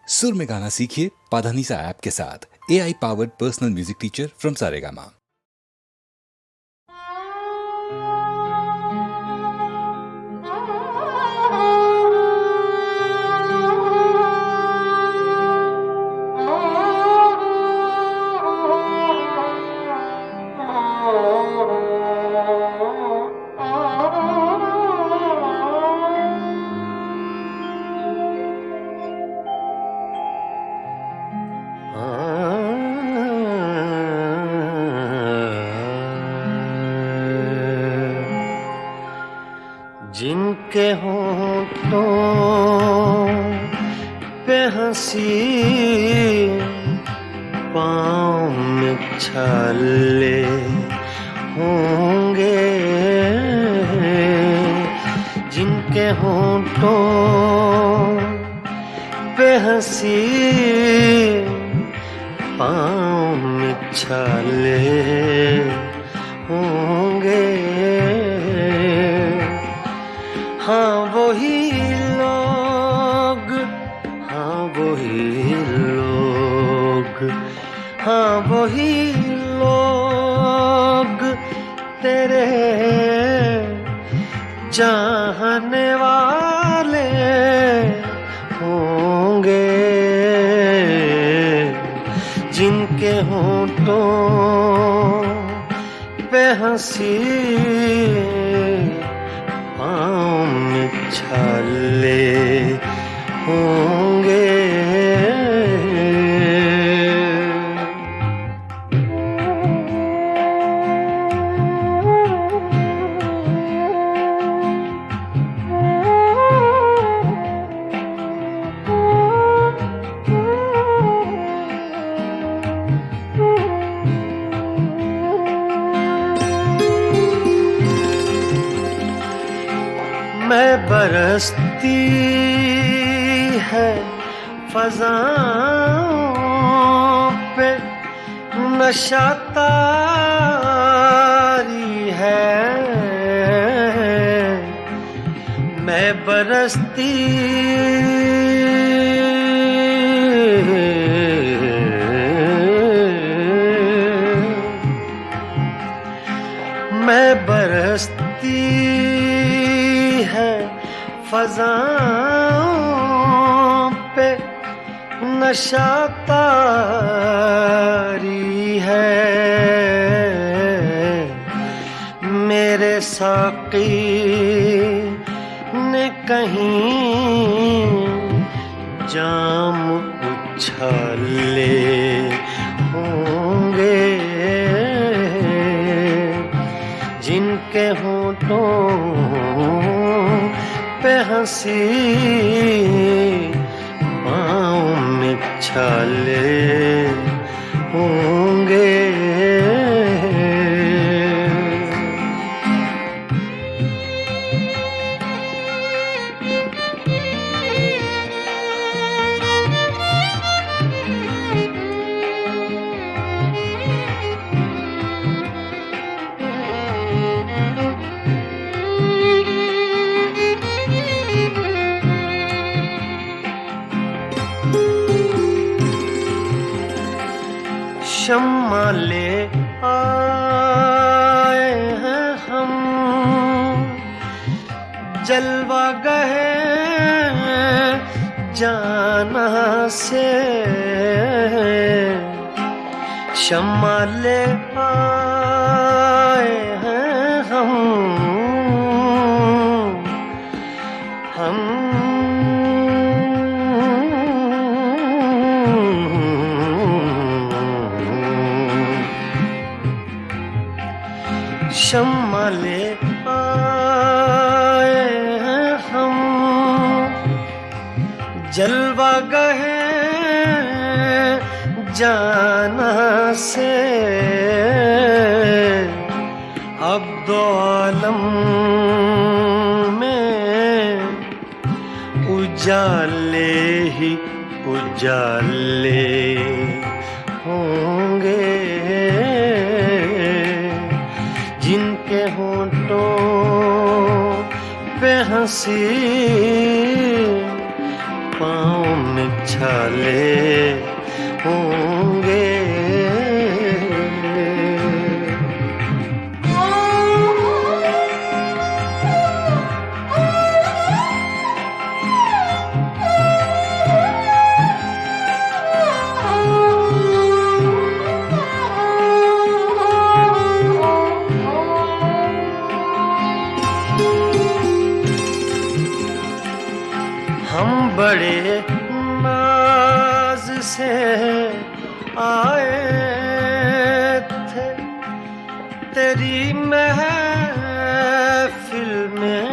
सुर में गाना सीखिए पाधानीसा ऐप के साथ। AI powered personal music teacher from Saregama. जिनके होठों पे हंसी पाँव में छाले होंगे, जिनके होठों पे हंसी पाँव में छाले होंगे, हाँ वही लोग, हाँ वही लोग, हाँ वही लोग तेरे चाहने वाले होंगे, जिनके होठों पे हंसी पाँव में छाले होंगे। मैं बरसती है फ़ज़ाओं पे नशा तारी है, मैं बरसती मैं बरसती है फ़ज़ाओं पे नशा तारी है, मेरे साक़ी ने कहीं जाम उछाले होंगे, जिनके होठों पे हंसी पाँव में छाले होंगे। शम्मा ले आए हैं हम जलवा गए जाना से, शम्मा ले आए हैं हम शम्मा ले आए हैं हम जलवा गए जाना से, अब दो आलम में उजाले ही उजाले होंगे, जिनके होठों पे हंसी पाँव में छाले होंगे। हम बड़े नाज से आए थे तेरी महफिल में,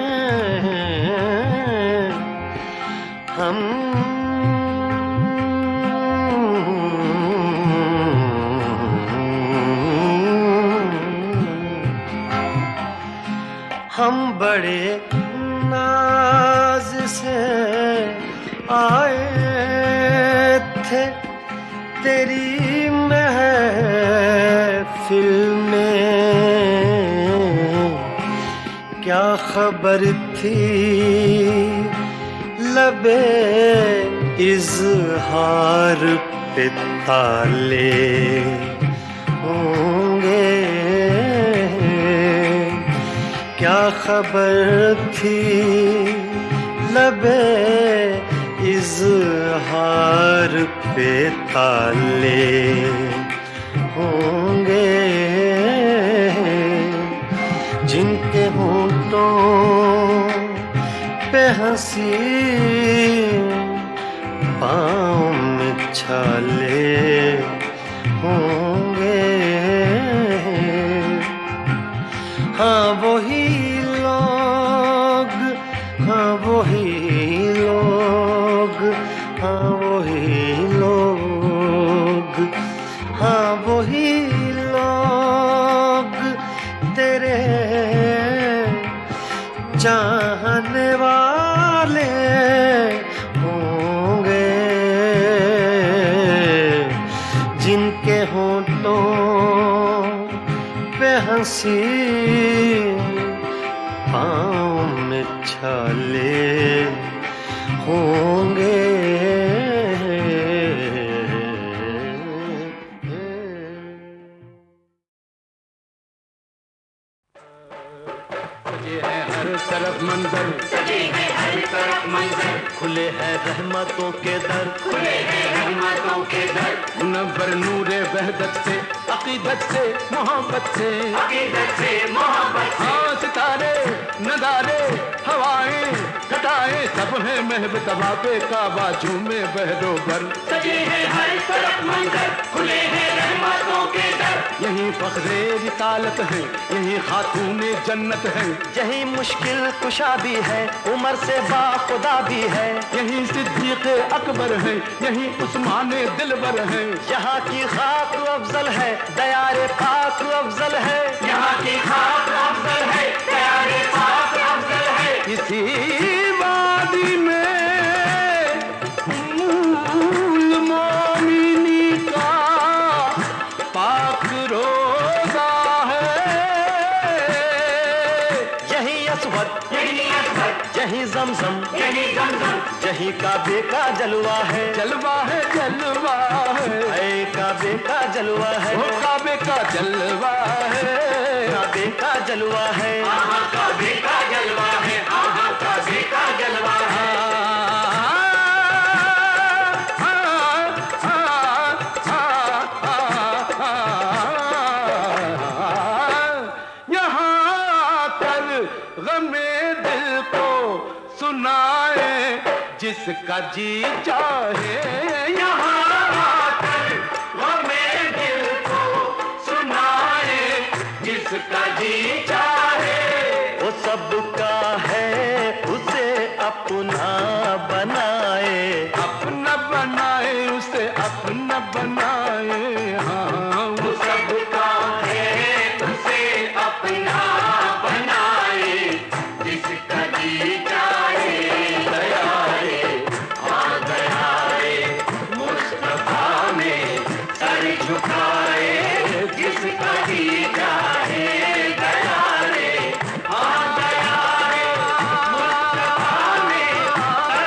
हम बड़े नाज से आए थे तेरी महफिल में, क्या खबर थी लबे इज़हार पे ताले होंगे। क्या खबर थी लबे इज़हार पे ताले होंगे, जिनके होंठों पे हंसी पाँव में छाले होंगे। हाँ वही लोग, हाँ वही लोग, हाँ वही लोग, हाँ वही लोग तेरे चाहने वाले होंगे, जिनके होंठों पे हंसी पाँव में छाले होंगे। सजे है हर तरफ मंजर, सजे है हर तरफ मंजर, खुले हैं रहमतों के दर, खुले हैं रहमतों के दर, मुनव्वर नूरे वहदत से, अकीदत से, मोहब्बत से, अकीदत से, मोहब्बत से, हाँ सितारे नदारे हवाएं घटाएं सब है महब तबाबे काबा झूमे बहरोबर। सजे है हर तरफ मंजर, खुले हैं रहमतों के दर, यही फख्रे रिसालत है, यही खातूने जन्नत है, यही मुश्किल कुशा भी है, उमर से बाखुदा भी है, यही सिद्दीक़ अकबर है, यही उस्माने दिलबर है, यहाँ की खाक अफजल है, दयारे पाक अफजल है, यहाँ की खाक अफजल है, प्यारे पाक अफजल है, इसी वादी में मूल मोमिनी का पाक रोज़ा है, यही असवद, यही असवद, यही जमजम, यही जमजम, यही काबे का जलवा है, जलवा है जलवा है, ऐ काबे का जलवा है, वो काबे का जलवा है, काबे का जलवा है, आहा काबे का जलवा है, आहा काबे का जलवा है, यहाँ कर गमे दिल को सुनाए जिसका जी चाहे, यहाँ आकर हमें दिल को सुनाए जिसका जी चाहे, वो सबका है उसे अपना बनाए, अपना बनाए उसे अपना बनाए, हाँ वो सबका है उसे अपना बनाए जिसका जी चाहे, दयारे हाँ दयारे मुस्तफा में सर झुकाए जिसका जी चाहे, दयारे हाँ दयारे मुस्तफा में सर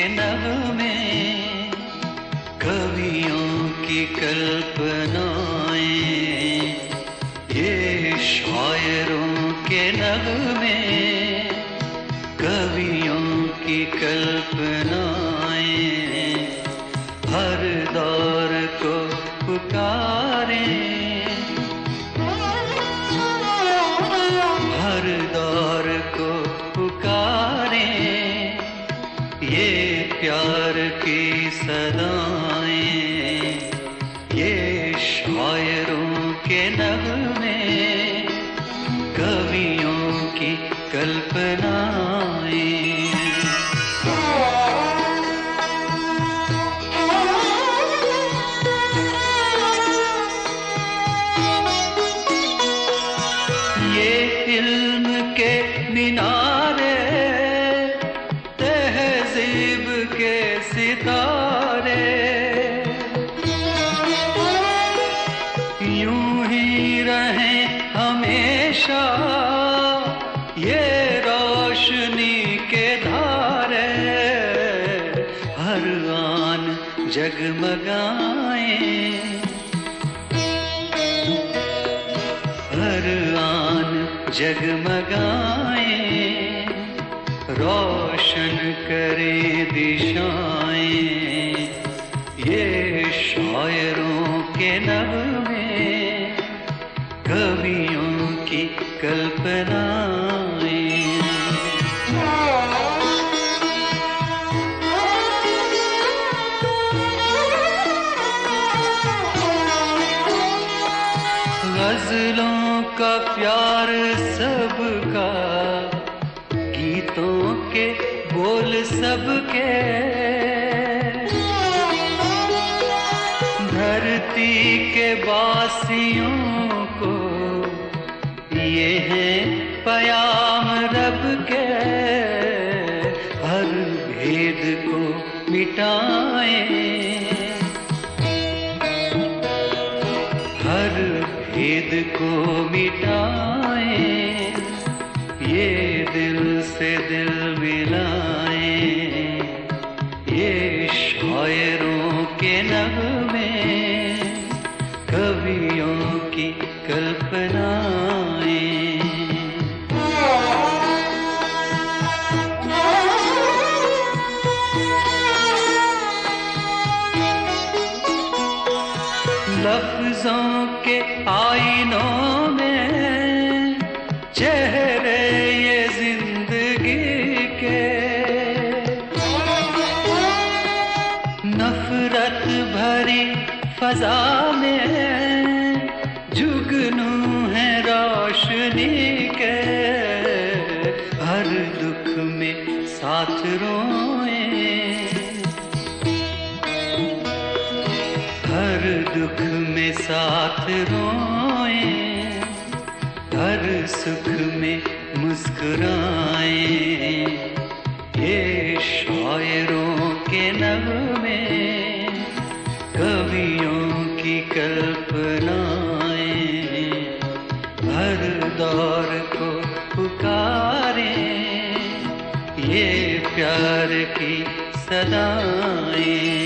नगमे, कवियों की कल्पनाएं, ये शायरों के नगमे, कवियों की कल्पनाएं, हर दौर को पुकारे, हर दौर को पुकारे, ये प्यार की सदाएं, ये शायरों के नगमे, कवियों की कल्पनाएं। इल्म के मीनारे, तहजीब के सितारे, यूं ही रहें हमेशा, ये रोशनी के धारे, हर आन जगमगाए, हर आन जगमगाए, रोशन करे दिशाएं, ये शायरों के नगमे, कवियों की कल्पनाएं। गजलों का प्यार सबका, गीतों के बोल सबके, धरती के बासियों को ये है पयाम रब के, हर भेद को मिटाए, हर भेद को मिटाए, ये दिल से दिल मिलाए, ये शायरों के नगमे, कवियों की कल्पनाएं। लफ्जों के आईनों में चेहरे ये जिंदगी के, नफरत भरी फजा में जुगनू है रोशनी के, हर दुख में साथ रोए, हर दुख में साथ रोए, हर सुख में मुस्कुराए, ये शायरों के नगमे, कवियों की कल्पनाएं, हर दौर को पुकारे, ये प्यार की सदाएं।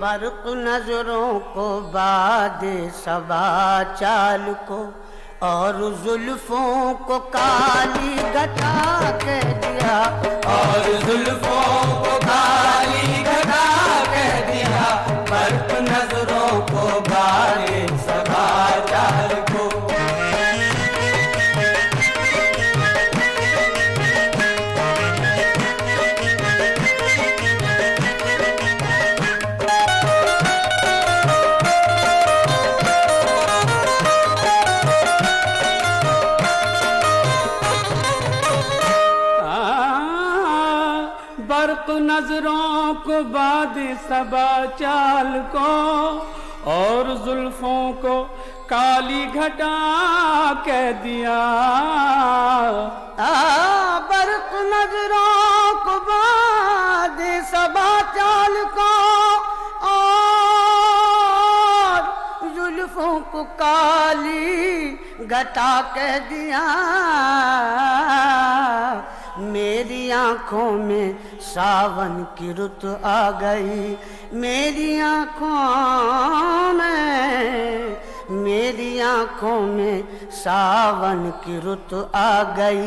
बर्क नजरों को बाद सबा चाल को, और जुल्फों को काली घटा कह दिया, और जुल्फों को काली घटा कह दिया, बर्क नजरों को बाद सबा चाल को। बर्क नजरों को बाद सबा चाल को, और जुल्फों को काली घटा कह दिया। बर्क नजरों को बाद सबा चाल को और जुल्फों को काली घटा कह दिया। मेरी आंखों में सावन की रुत आ गई, मेरी आंखों में सावन की रुत आ गई।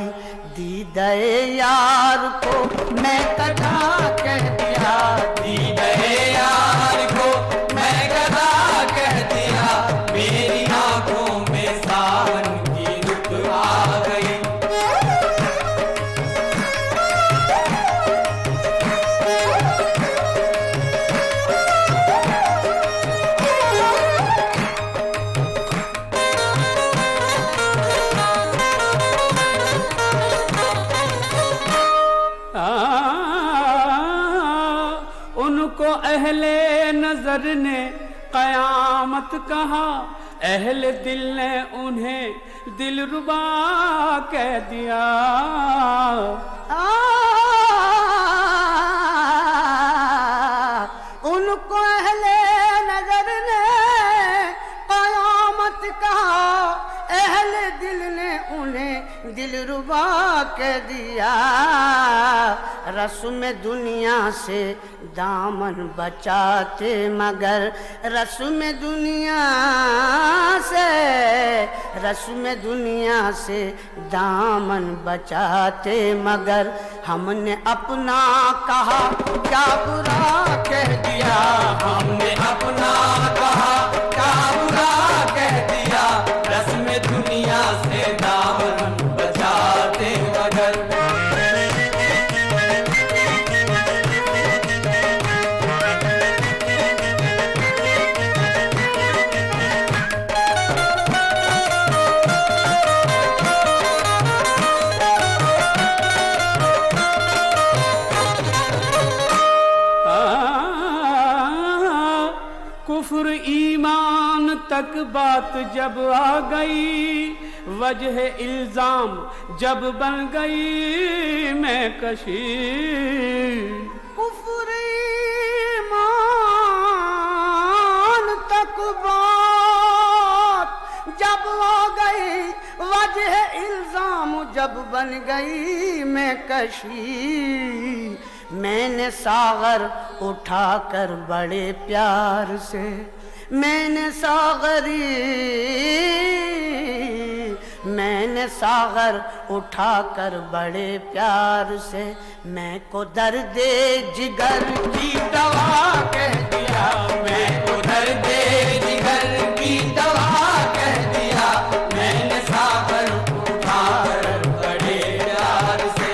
दीदे यार को मैं कटा कह दिया, दीदे यार को मैं कटा कह दिया। मेरी आंखों में सावन की रुत आ गई। उनको अहले नजर ने कयामत कहा, अहले दिल ने उन्हें दिलरुबा कह दिया। उनको अहले नजर ने कयामत कहा, अहले दिल ने उन्हें दिलरुबा कह दिया। रस्म दुनिया से दामन बचाते मगर रस्म दुनिया से दामन बचाते मगर हमने अपना कहा क्या बुरा कह दिया। हमने अपना कहा क्या बुरा कह दिया। रस्म दुनिया से दामन बचाते मगर कुफ्र ईमान तक बात जब आ गई, वजह इल्जाम जब बन गई मैं कशी। कुफ्र ईमान तक बात जब आ गई, वजह इल्जाम जब बन गई मैं कशी। मैंने सागर उठाकर बड़े प्यार से, मैंने सागर उठाकर बड़े प्यार से मैं को दर्दे जिगर की दवा कह दिया। मैं को दर्दे जिगर की दवा कह दिया। मैंने सागर उठाकर बड़े प्यार से।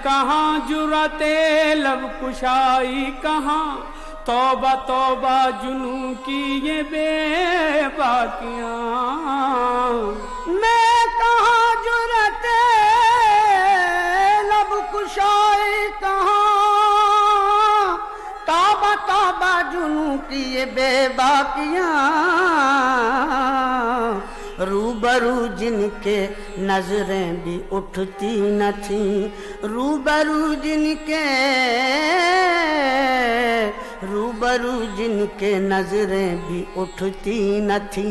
कहाँ जुराते लब कुशाई कहाँ, तौबा तौबा जुनू की ये बेबाकियाँ। मैं कहाँ जुराते लब कुशाई कहाँ, तौबा तौबा जुनू की ये बेबाकियाँ। रूबरू जिनके नजरें भी उठती न थी, रूबरू जिनके नजरें भी उठती न थी,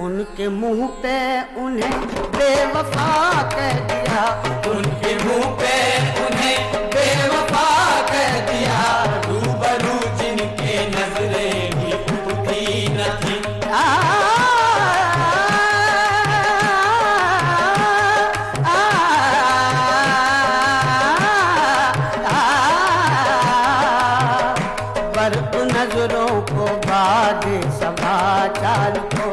उनके मुंह पे उन्हें बेवफा कह दिया। उनके मुंह पे उन्हें बेवफा कह दिया। रूबरू जिनके नजरें भी उठती न थी। नजरों को बाद सभा चाल को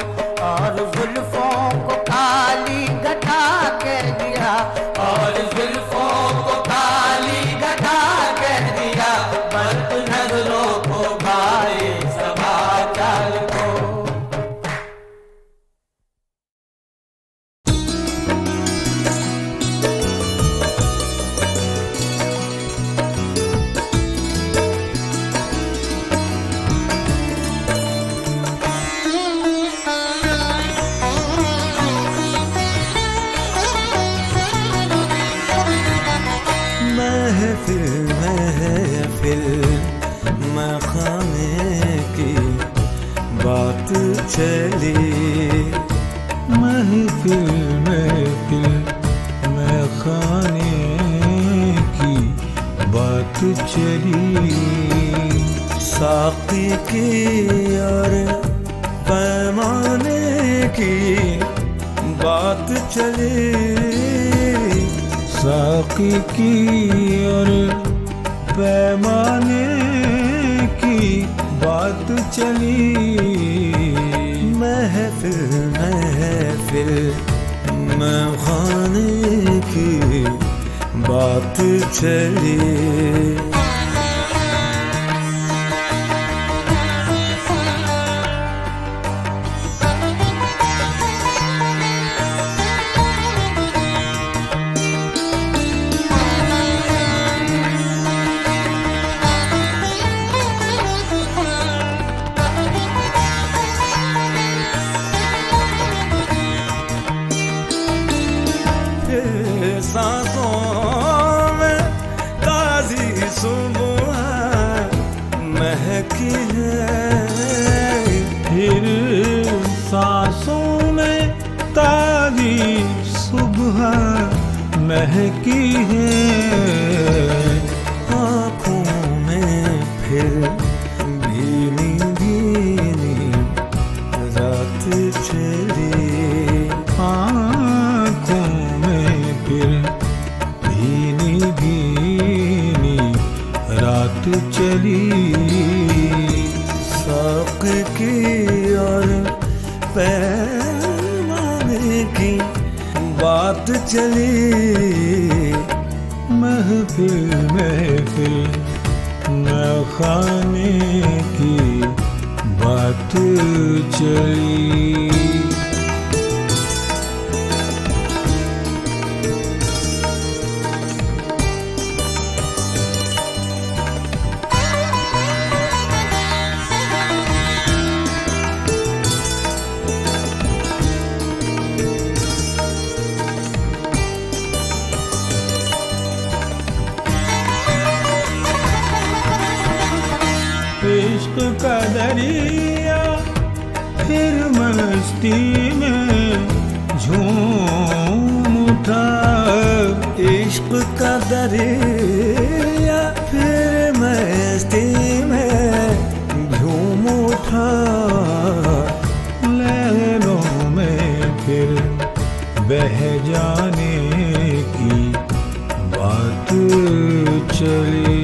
और जुल्फों को काली घटा कह दिया। और जुल्फों को काली घटा कह दिया। जाने की बात चली। महफिल महफिल मैं खाने की बात चली। साकी की और पैमाने की बात चली। साकी की और पैमाने की बात चली। महफिल महफिल मैं खाने की बात चली। सांसों में ताज़ी सुबह महकी है। फिर सांसों में ताज़ी सुबह महकी है। आँखों में फिर भीनी भीनी रात चली। आँखों में फिर भीनी भीनी रात चली। साक़ की और पैमाने की बात चली। महफिल महफिल मैं खाने की बात चली। इश्क का दरिया फिर मस्ती में झूम उठा। इश्क का दरिया फिर मस्ती में झूम उठा। लहरों में फिर बह जाने की बात चली।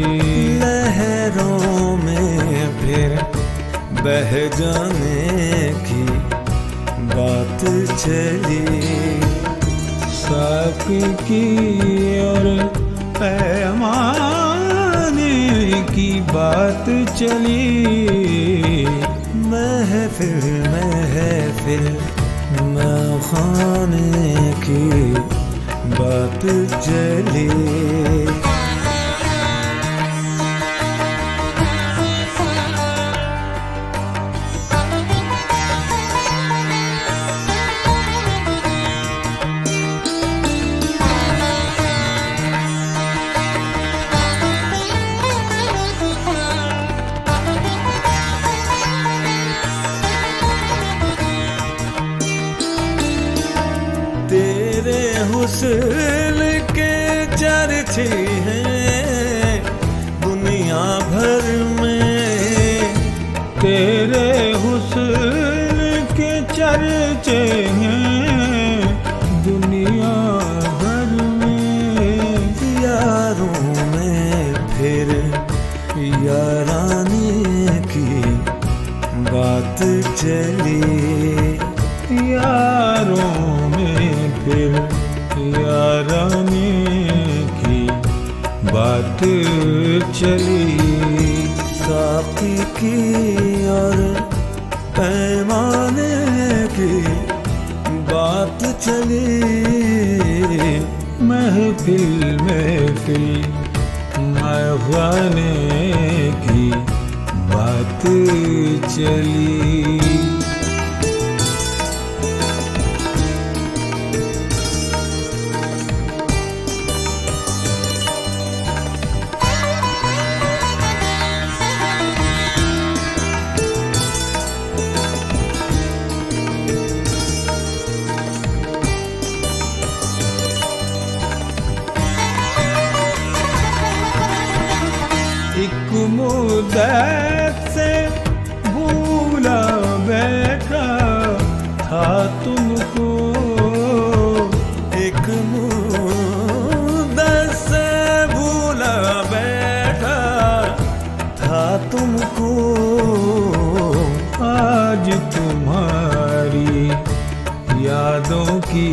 लहरों में फिर बह जाने की बात चली। साक़ी की और पैमाने की बात चली। महफिल महफिल मैं खाने की बात चली। तेरे हुस्न के चर्चे हैं दुनिया भर में। तेरे हुस्न के चर्चे हैं दुनिया भर में। यारों में फिर यारानी की बात चली। यारों में फिर यारानी की बात चली। साक़ी की और पैमाने की बात चली। महफिल महफिल मैं खाने की बात चली। को आज तुम्हारी यादों की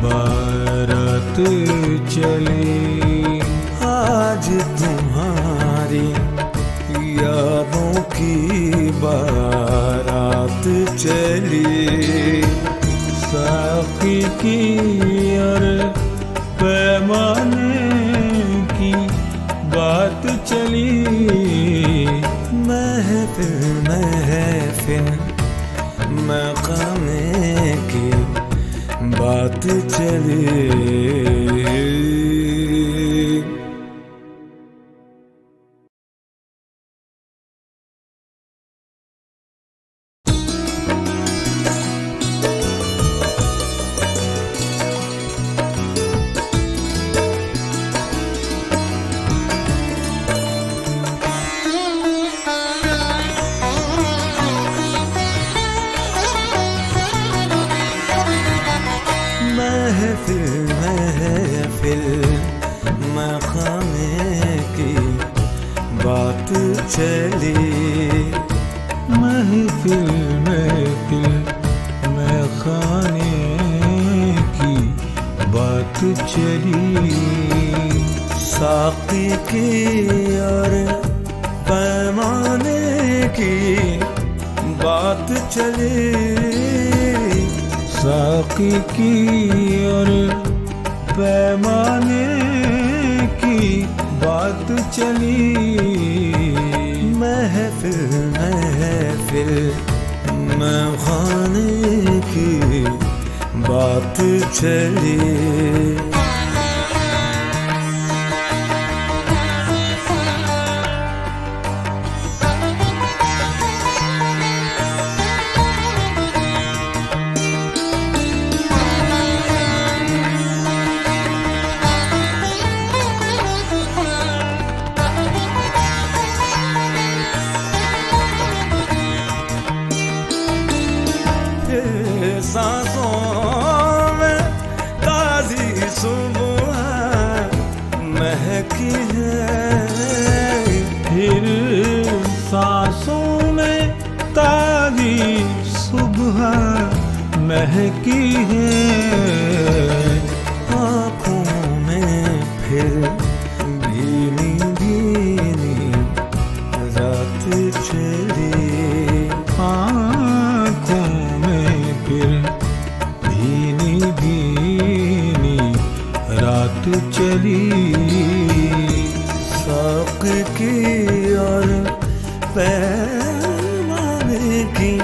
बारात चली। आज तुम्हारी यादों की बारात चली। साकी की और पैमाने की बात चली। महफिल महफिल मकाने की बात चली। महफिल महफिल मकाने की बात चली। महफिल महफिल मकाने की बात चली। साकी की और पैमाने की बात चली। साकी की और पैमाने की बात चली। महफिल महफिल मखाने की बात चली। सांसों में ताज़ी सुबह महकी है। फिर सांसों में ताज़ी सुबह महकी है। आँखों में फिर भीनी भीनी रात चली। आँखों में फिर भीनी भीनी रात चली। साक की और पैमाने की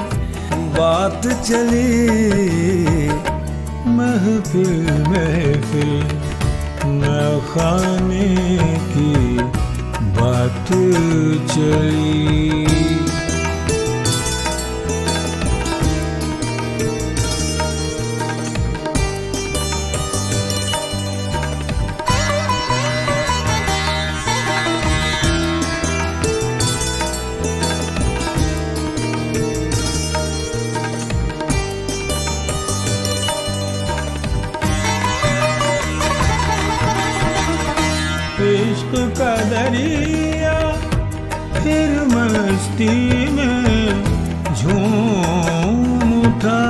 बात चली। महफिल महफिल मखाने की बात चली। इश्क का दरिया फिर मस्ती में झूम उठा।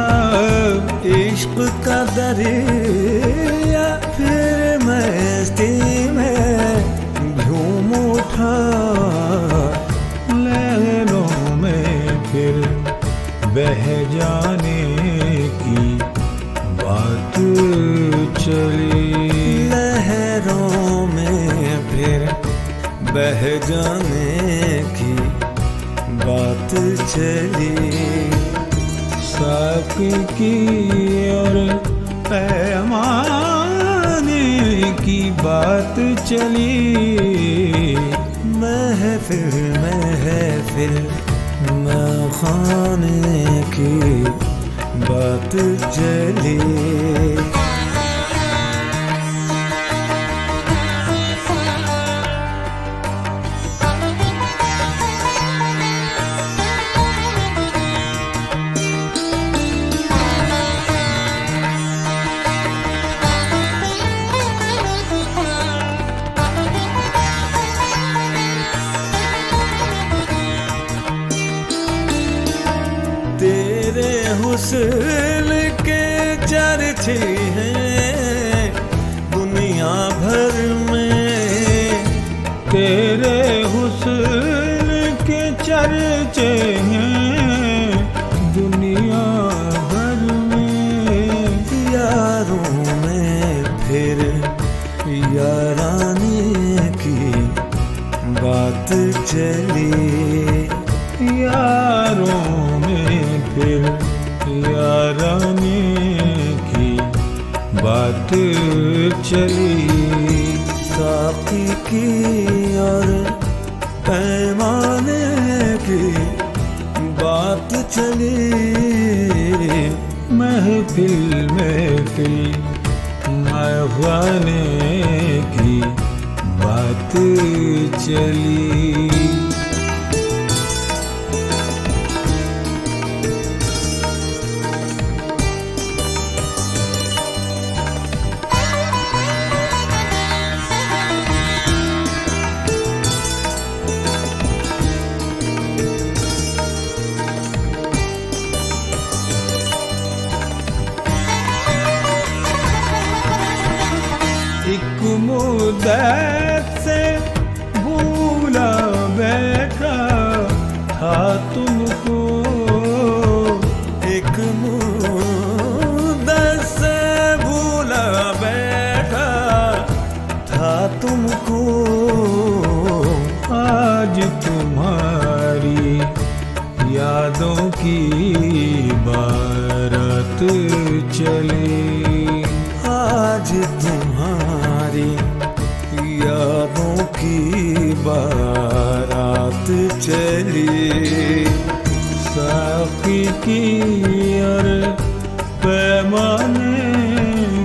इश्क का दरिया फिर मस्ती में झूम उठा। लहरों में फिर बह जाने की बात चली। लहरों में फिर बह जाने की बात चली। साकी की और पैमाने की बात चली। महफिल महफिल मखाने की बात चली। हुस्न के चर्चे हैं दुनिया भर में, तेरे हुस्न के चर्चे हैं दुनिया भर में। यारों में फिर यारानी की बात चली, यारों में फिर यारानी की बात चली। साकी की और पैमाने की बात चली, महफिल महफिल अफवाने की बात चली। एक मुद्दत से भूला बैठा था तुमको, एक मुद्दत से भूला बैठा था तुमको। आज तुम्हारी यादों की बारात चली, आज तुम्हारी यादों की बारात चली। साकी की और पैमाने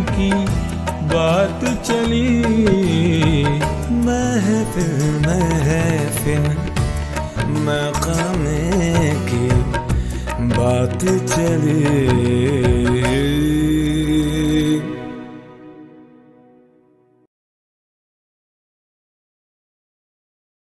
की बात चली, महफिल महफिल मकाने की बात चली।